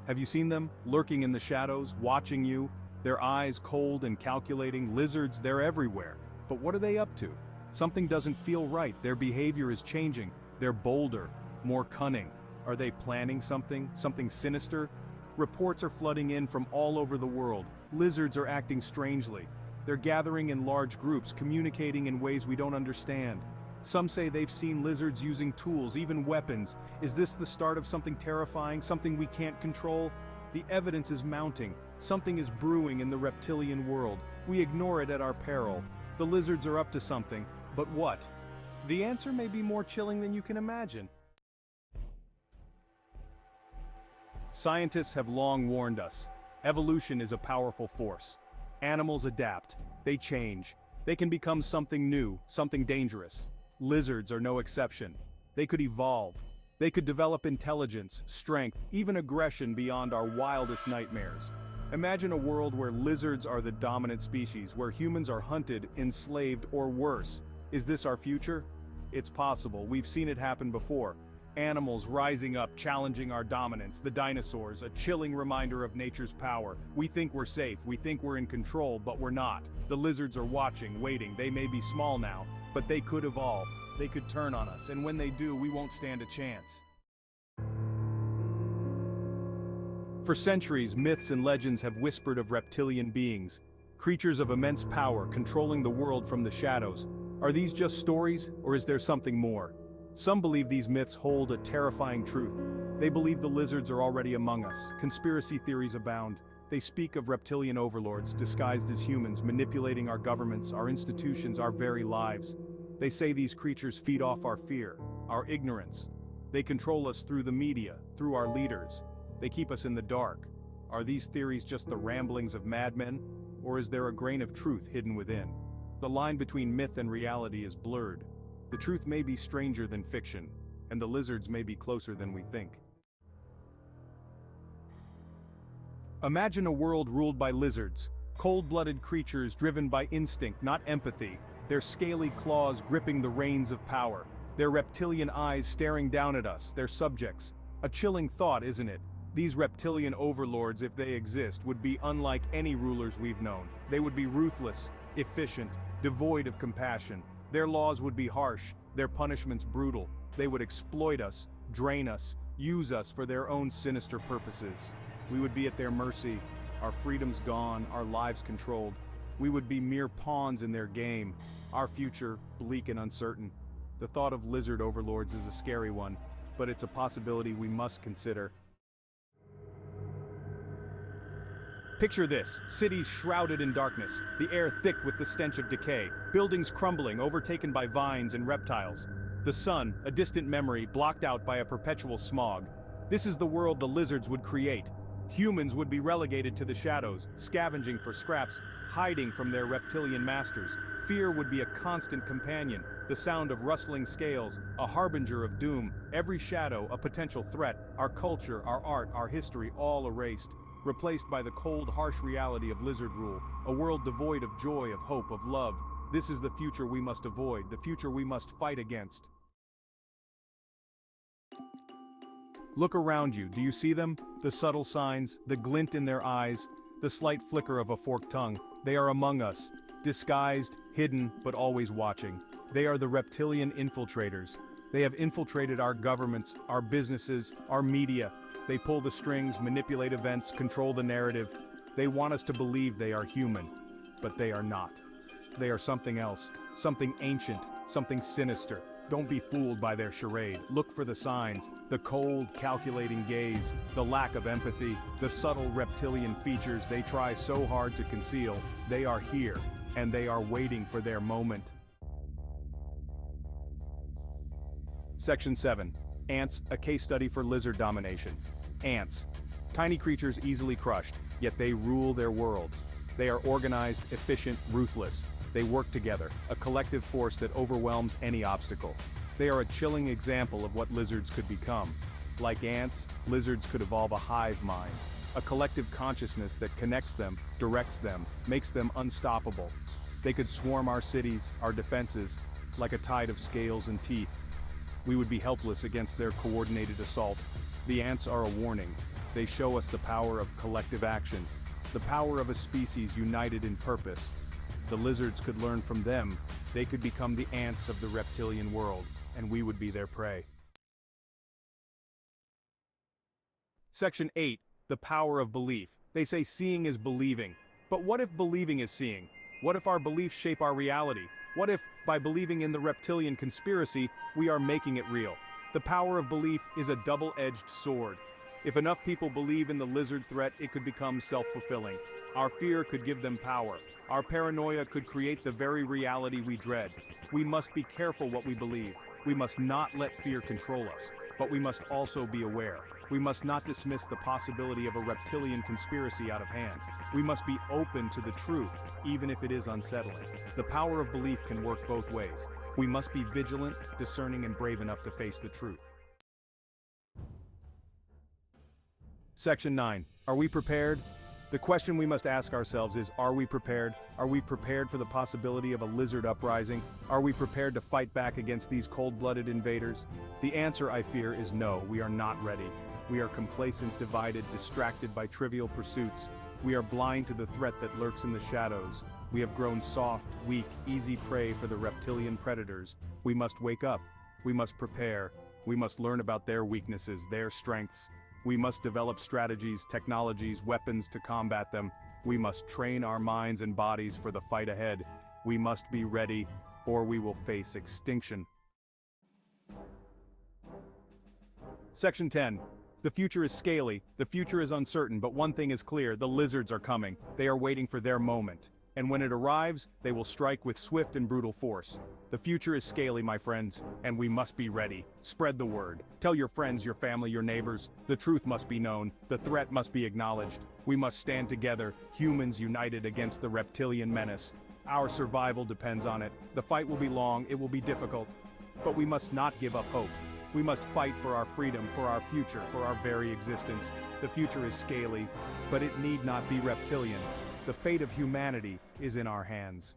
Have you seen them, lurking in the shadows, watching you? Their eyes cold and calculating. Lizards, they're everywhere. But what are they up to? Something doesn't feel right. Their behavior is changing. They're bolder, more cunning. Are they planning something sinister? Reports are flooding in from all over the world. Lizards are acting strangely. They're gathering in large groups, communicating in ways we don't understand. Some say they've seen lizards using tools, even weapons. Is this the start of something terrifying, something we can't control? The evidence is mounting. Something is brewing in the reptilian world. We ignore it at our peril. The lizards are up to something, but what? The answer may be more chilling than you can imagine. Scientists have long warned us. Evolution is a powerful force. Animals adapt. They change. They can become something new, something dangerous. Lizards are no exception. They could evolve. They could develop intelligence, strength, even aggression beyond our wildest nightmares. Imagine a world where lizards are the dominant species, where humans are hunted, enslaved, or worse. Is this our future? It's possible. We've seen it happen before. Animals rising up, challenging our dominance. The dinosaurs, a chilling reminder of nature's power. We think we're safe, we think we're in control, but we're not. The lizards are watching, waiting. They may be small now, but they could evolve. They could turn on us, and when they do, we won't stand a chance. For centuries, myths and legends have whispered of reptilian beings, creatures of immense power controlling the world from the shadows. Are these just stories, or is there something more? Some believe these myths hold a terrifying truth. They believe the lizards are already among us. Conspiracy theories abound. They speak of reptilian overlords disguised as humans, manipulating our governments, our institutions, our very lives. They say these creatures feed off our fear, our ignorance. They control us through the media, through our leaders. They keep us in the dark. Are these theories just the ramblings of madmen, or is there a grain of truth hidden within? The line between myth and reality is blurred. The truth may be stranger than fiction, and the lizards may be closer than we think. Imagine a world ruled by lizards, cold-blooded creatures driven by instinct, not empathy, their scaly claws gripping the reins of power, their reptilian eyes staring down at us, their subjects. A chilling thought, isn't it? These reptilian overlords, if they exist, would be unlike any rulers we've known. They would be ruthless, efficient, devoid of compassion. Their laws would be harsh, their punishments brutal. They would exploit us, drain us, use us for their own sinister purposes. We would be at their mercy, our freedoms gone, our lives controlled. We would be mere pawns in their game, our future bleak and uncertain. The thought of lizard overlords is a scary one, but it's a possibility we must consider. Picture this, cities shrouded in darkness, the air thick with the stench of decay, buildings crumbling, overtaken by vines and reptiles. The sun, a distant memory, blocked out by a perpetual smog. This is the world the lizards would create. Humans would be relegated to the shadows, scavenging for scraps, hiding from their reptilian masters. Fear would be a constant companion, the sound of rustling scales, a harbinger of doom, every shadow a potential threat, our culture, our art, our history all erased. Replaced by the cold, harsh reality of lizard rule, a world devoid of joy, of hope, of love. This is the future we must avoid, the future we must fight against. Look around you, do you see them? The subtle signs, the glint in their eyes, the slight flicker of a forked tongue. They are among us, disguised, hidden, but always watching. They are the reptilian infiltrators. They have infiltrated our governments, our businesses, our media. They pull the strings, manipulate events, control the narrative. They want us to believe they are human, but they are not. They are something else, something ancient, something sinister. Don't be fooled by their charade. Look for the signs, the cold, calculating gaze, the lack of empathy, the subtle reptilian features they try so hard to conceal. They are here, and they are waiting for their moment. Section 7. Ants, a case study for lizard domination. Ants. Tiny creatures easily crushed, yet they rule their world. They are organized, efficient, ruthless. They work together, a collective force that overwhelms any obstacle. They are a chilling example of what lizards could become. Like ants, lizards could evolve a hive mind, a collective consciousness that connects them, directs them, makes them unstoppable. They could swarm our cities, our defenses, like a tide of scales and teeth. We would be helpless against their coordinated assault. The ants are a warning. They show us the power of collective action, the power of a species united in purpose. The lizards could learn from them. They could become the ants of the reptilian world, and we would be their prey. Section 8. The power of belief. They say seeing is believing. But what if believing is seeing? What if our beliefs shape our reality? What if, by believing in the reptilian conspiracy, we are making it real? The power of belief is a double-edged sword. If enough people believe in the lizard threat, it could become self-fulfilling. Our fear could give them power. Our paranoia could create the very reality we dread. We must be careful what we believe. We must not let fear control us. But we must also be aware. We must not dismiss the possibility of a reptilian conspiracy out of hand. We must be open to the truth, even if it is unsettling. The power of belief can work both ways. We must be vigilant, discerning, and brave enough to face the truth. Section 9. Are we prepared? The question we must ask ourselves is, are we prepared? Are we prepared for the possibility of a lizard uprising? Are we prepared to fight back against these cold-blooded invaders? The answer, I fear, is no, we are not ready. We are complacent, divided, distracted by trivial pursuits. We are blind to the threat that lurks in the shadows. We have grown soft, weak, easy prey for the reptilian predators. We must wake up. We must prepare. We must learn about their weaknesses, their strengths. We must develop strategies, technologies, weapons to combat them. We must train our minds and bodies for the fight ahead. We must be ready, or we will face extinction. Section 10. The future is scaly, the future is uncertain, but one thing is clear, the lizards are coming. They are waiting for their moment. And when it arrives, they will strike with swift and brutal force. The future is scaly, my friends, and we must be ready. Spread the word. Tell your friends, your family, your neighbors. The truth must be known. The threat must be acknowledged. We must stand together, humans united against the reptilian menace. Our survival depends on it. The fight will be long, it will be difficult. But we must not give up hope. We must fight for our freedom, for our future, for our very existence. The future is scaly, but it need not be reptilian. The fate of humanity is in our hands.